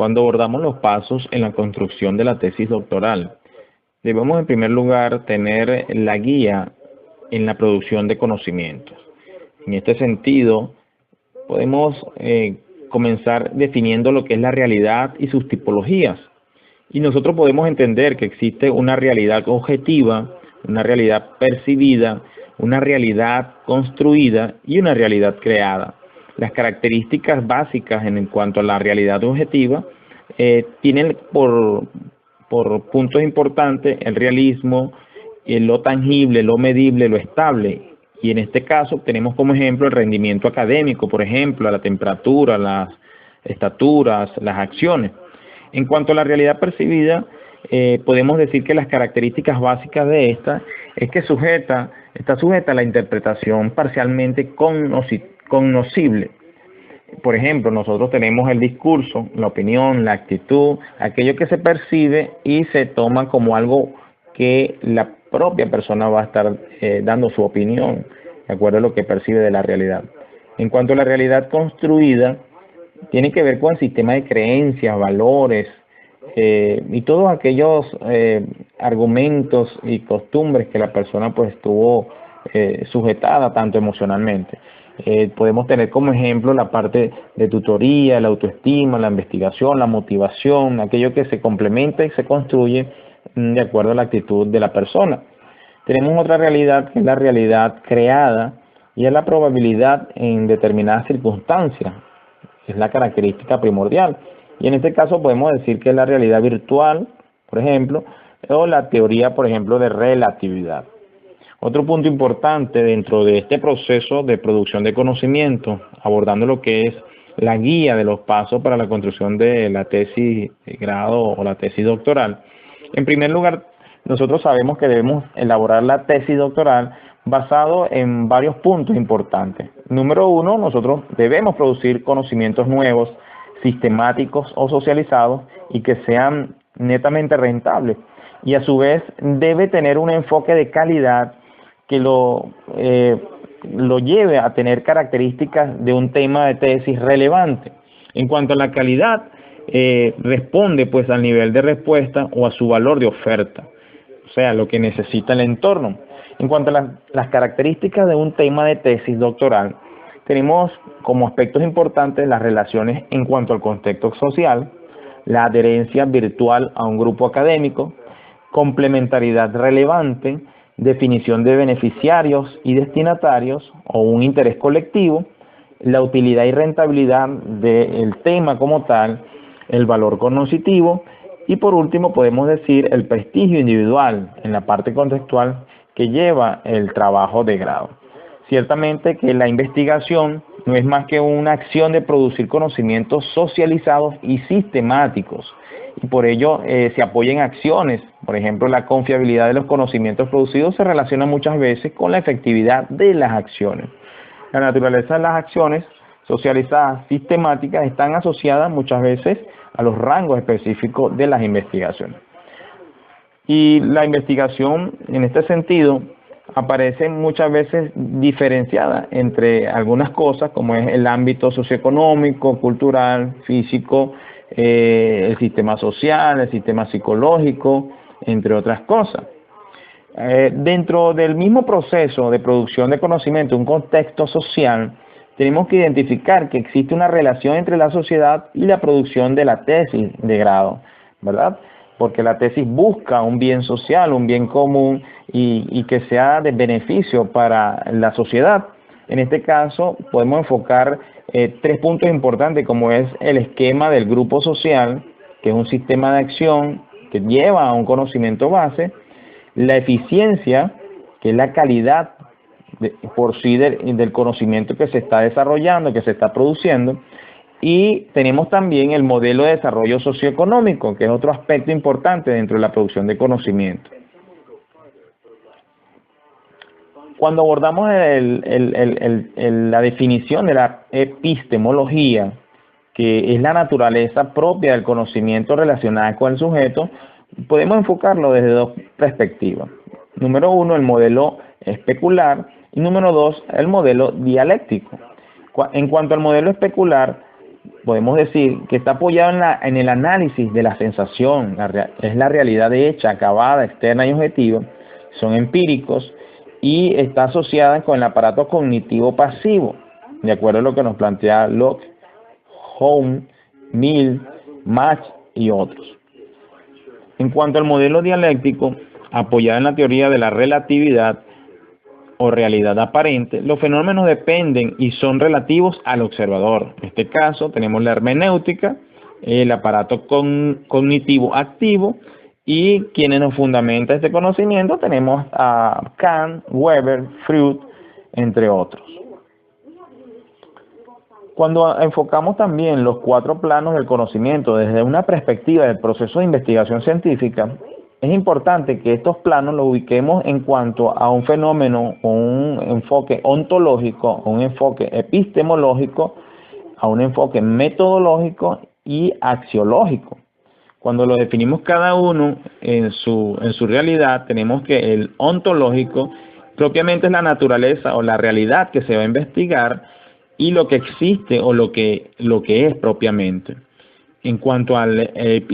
Cuando abordamos los pasos en la construcción de la tesis doctoral, debemos en primer lugar tener la guía en la producción de conocimientos. En este sentido, podemos comenzar definiendo lo que es la realidad y sus tipologías. Y nosotros podemos entender que existe una realidad objetiva, una realidad percibida, una realidad construida y una realidad creada. Las características básicas en cuanto a la realidad objetiva tienen por puntos importantes el realismo, lo tangible, lo medible, lo estable. Y en este caso tenemos como ejemplo el rendimiento académico, por ejemplo, la temperatura, las estaturas, las acciones. En cuanto a la realidad percibida, podemos decir que las características básicas de esta es que está sujeta a la interpretación parcialmente cognoscible. Por ejemplo, nosotros tenemos el discurso, la opinión, la actitud, aquello que se percibe y se toma como algo que la propia persona va a estar dando su opinión, de acuerdo a lo que percibe de la realidad. En cuanto a la realidad construida, tiene que ver con el sistema de creencias, valores y todos aquellos argumentos y costumbres que la persona pues estuvo sujetada tanto emocionalmente. Podemos tener como ejemplo la parte de tutoría, la autoestima, la investigación, la motivación, aquello que se complementa y se construye de acuerdo a la actitud de la persona. Tenemos otra realidad que es la realidad creada y es la probabilidad en determinadas circunstancias. Es la característica primordial. Y en este caso podemos decir que es la realidad virtual, por ejemplo, o la teoría, por ejemplo, de relatividad. Otro punto importante dentro de este proceso de producción de conocimiento, abordando lo que es la guía de los pasos para la construcción de la tesis de grado o la tesis doctoral. En primer lugar, nosotros sabemos que debemos elaborar la tesis doctoral basado en varios puntos importantes. Número uno, nosotros debemos producir conocimientos nuevos, sistemáticos o socializados y que sean netamente rentables. Y a su vez debe tener un enfoque de calidad que lo lleve a tener características de un tema de tesis relevante. En cuanto a la calidad, responde pues al nivel de respuesta o a su valor de oferta, o sea, lo que necesita el entorno. En cuanto a las características de un tema de tesis doctoral, tenemos como aspectos importantes las relaciones en cuanto al contexto social, la adherencia virtual a un grupo académico, complementariedad relevante, definición de beneficiarios y destinatarios o un interés colectivo, la utilidad y rentabilidad del tema como tal, el valor cognoscitivo y por último podemos decir el prestigio individual en la parte contextual que lleva el trabajo de grado. Ciertamente que la investigación no es más que una acción de producir conocimientos socializados y sistemáticos y por ello se apoya en acciones. Por ejemplo, la confiabilidad de los conocimientos producidos se relaciona muchas veces con la efectividad de las acciones. La naturaleza de las acciones socializadas sistemáticas están asociadas muchas veces a los rangos específicos de las investigaciones. Y la investigación en este sentido aparece muchas veces diferenciada entre algunas cosas como es el ámbito socioeconómico, cultural, físico, el sistema social, el sistema psicológico, entre otras cosas. Dentro del mismo proceso de producción de conocimiento, un contexto social, tenemos que identificar que existe una relación entre la sociedad y la producción de la tesis de grado, ¿verdad? Porque la tesis busca un bien social, un bien común y que sea de beneficio para la sociedad. En este caso podemos enfocar tres puntos importantes como es el esquema del grupo social, que es un sistema de acción que lleva a un conocimiento base, la eficiencia, que es la calidad por sí del conocimiento que se está desarrollando, que se está produciendo, y tenemos también el modelo de desarrollo socioeconómico, que es otro aspecto importante dentro de la producción de conocimiento. Cuando abordamos la definición de la epistemología, que es la naturaleza propia del conocimiento relacionada con el sujeto, podemos enfocarlo desde dos perspectivas. Número uno, el modelo especular, y número dos, el modelo dialéctico. En cuanto al modelo especular, podemos decir que está apoyado en el análisis de la sensación, es la realidad hecha, acabada, externa y objetiva, son empíricos y está asociada con el aparato cognitivo pasivo, de acuerdo a lo que nos plantea Locke, Home, Mill, Mach y otros. En cuanto al modelo dialéctico, apoyado en la teoría de la relatividad o realidad aparente, los fenómenos dependen y son relativos al observador. En este caso tenemos la hermenéutica, el aparato cognitivo activo, y quienes nos fundamentan este conocimiento tenemos a Kant, Weber, Freud, entre otros. Cuando enfocamos también los 4 planos del conocimiento desde una perspectiva del proceso de investigación científica, es importante que estos planos los ubiquemos en cuanto a un fenómeno o un enfoque ontológico, un enfoque epistemológico, a un enfoque metodológico y axiológico. Cuando lo definimos cada uno en su realidad, tenemos que el ontológico propiamente es la naturaleza o la realidad que se va a investigar y lo que existe o lo que es propiamente. En cuanto al el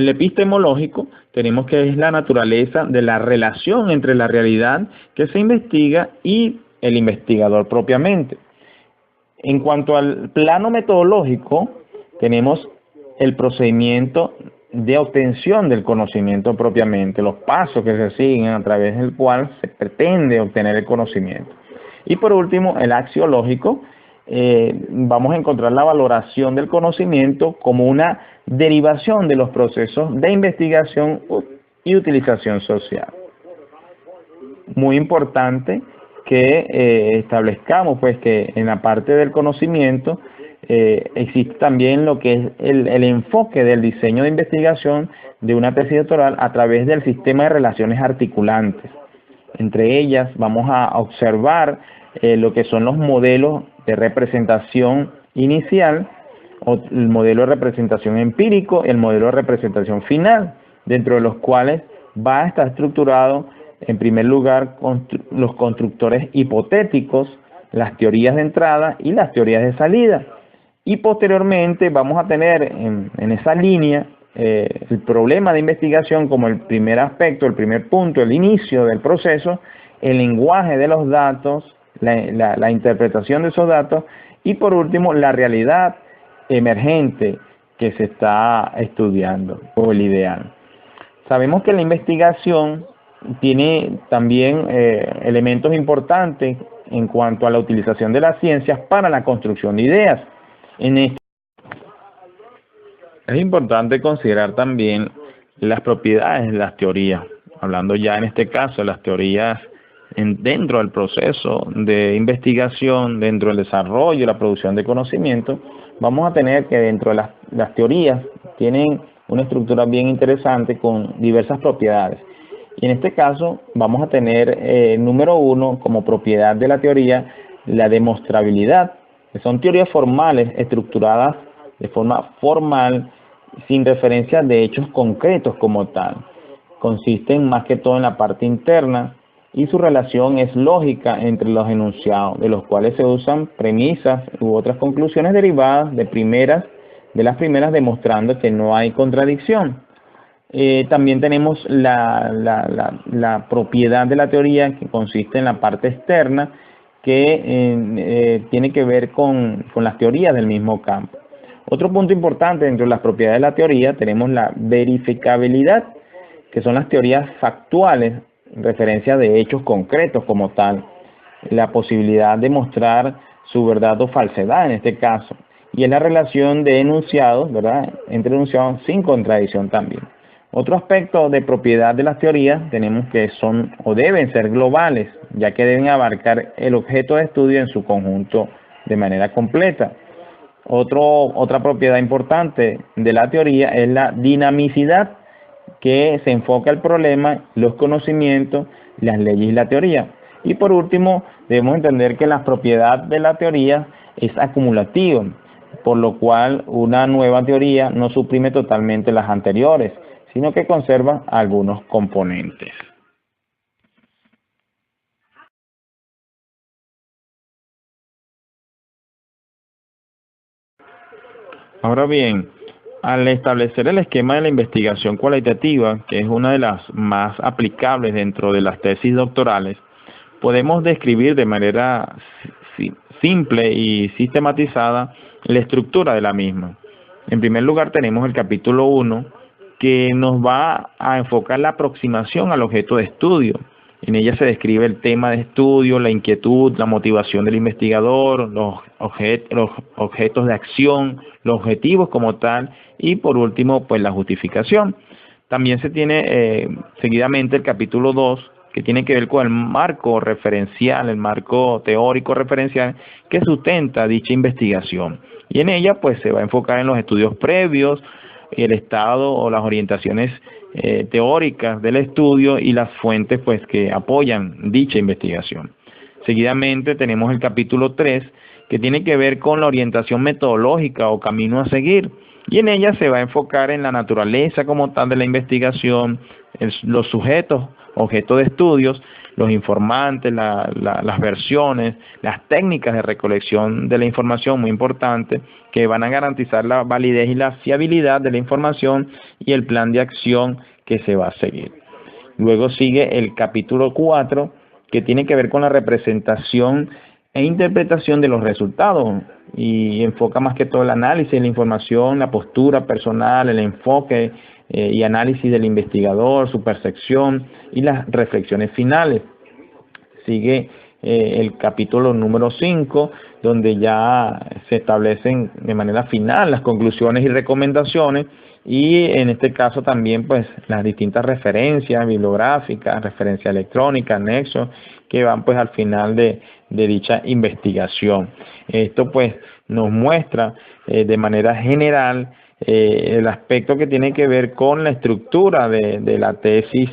epistemológico, tenemos que es la naturaleza de la relación entre la realidad que se investiga y el investigador propiamente. En cuanto al plano metodológico, tenemos el procedimiento de obtención del conocimiento propiamente, los pasos que se siguen a través del cual se pretende obtener el conocimiento. Y por último, el axiológico, vamos a encontrar la valoración del conocimiento como una derivación de los procesos de investigación y utilización social. Muy importante que establezcamos pues que en la parte del conocimiento existe también lo que es el enfoque del diseño de investigación de una tesis doctoral a través del sistema de relaciones articulantes. Entre ellas vamos a observar lo que son los modelos de representación inicial, o el modelo de representación empírico y el modelo de representación final, dentro de los cuales va a estar estructurado en primer lugar los constructores hipotéticos, las teorías de entrada y las teorías de salida. Y posteriormente vamos a tener en esa línea el problema de investigación como el primer aspecto, el primer punto, el inicio del proceso, el lenguaje de los datos, la interpretación de esos datos y por último la realidad emergente que se está estudiando o el ideal. Sabemos que la investigación tiene también elementos importantes en cuanto a la utilización de las ciencias para la construcción de ideas. Es importante considerar también las propiedades de las teorías, hablando ya en este caso de las teorías dentro del proceso de investigación, dentro del desarrollo y la producción de conocimiento. Vamos a tener que dentro de las teorías tienen una estructura bien interesante con diversas propiedades. Y en este caso vamos a tener, número 1, como propiedad de la teoría, la demostrabilidad, que son teorías formales estructuradas de forma formal, sin referencia de hechos concretos como tal. Consisten más que todo en la parte interna y su relación es lógica entre los enunciados, de los cuales se usan premisas u otras conclusiones derivadas de las primeras demostrando que no hay contradicción. También tenemos la propiedad de la teoría que consiste en la parte externa que tiene que ver con las teorías del mismo campo. Otro punto importante dentro de las propiedades de la teoría tenemos la verificabilidad, que son las teorías factuales en referencia de hechos concretos como tal, la posibilidad de mostrar su verdad o falsedad en este caso, y es la relación de enunciados, ¿verdad?, entre enunciados sin contradicción también. Otro aspecto de propiedad de las teorías tenemos que son o deben ser globales, ya que deben abarcar el objeto de estudio en su conjunto de manera completa. Otra propiedad importante de la teoría es la dinamicidad, que se enfoca el problema, los conocimientos, las leyes y la teoría. Y por último, debemos entender que la propiedad de la teoría es acumulativa, por lo cual una nueva teoría no suprime totalmente las anteriores, sino que conserva algunos componentes. Ahora bien, al establecer el esquema de la investigación cualitativa, que es una de las más aplicables dentro de las tesis doctorales, podemos describir de manera simple y sistematizada la estructura de la misma. En primer lugar, tenemos el capítulo 1, que nos va a enfocar la aproximación al objeto de estudio. En ella se describe el tema de estudio, la inquietud, la motivación del investigador, los objetos de acción, los objetivos como tal, y por último, pues la justificación. También se tiene seguidamente el capítulo 2, que tiene que ver con el marco referencial, el marco teórico referencial que sustenta dicha investigación. Y en ella pues se va a enfocar en los estudios previos, el estado o las orientaciones teóricas del estudio y las fuentes pues que apoyan dicha investigación. Seguidamente tenemos el capítulo 3, que tiene que ver con la orientación metodológica o camino a seguir, y en ella se va a enfocar en la naturaleza como tal de la investigación, los sujetos, objetos de estudios, los informantes, las versiones, las técnicas de recolección de la información, muy importante, que van a garantizar la validez y la fiabilidad de la información y el plan de acción que se va a seguir. Luego sigue el capítulo 4, que tiene que ver con la representación e interpretación de los resultados y enfoca más que todo el análisis de la información, la postura personal, el enfoque y análisis del investigador, su percepción y las reflexiones finales. Sigue el capítulo número 5, donde ya se establecen de manera final las conclusiones y recomendaciones, y en este caso también pues las distintas referencias bibliográficas, referencia electrónica, anexos, que van pues al final de dicha investigación. Esto pues nos muestra de manera general el aspecto que tiene que ver con la estructura de la tesis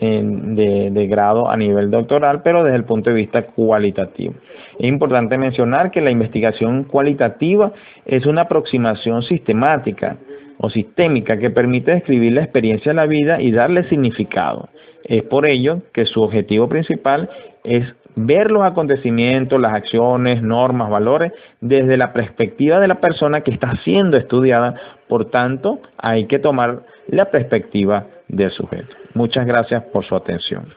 de grado a nivel doctoral, pero desde el punto de vista cualitativo. Es importante mencionar que la investigación cualitativa es una aproximación sistemática o sistémica que permite describir la experiencia de la vida y darle significado. Es por ello que su objetivo principal es ver los acontecimientos, las acciones, normas, valores, desde la perspectiva de la persona que está siendo estudiada. Por tanto, hay que tomar la perspectiva del sujeto. Muchas gracias por su atención.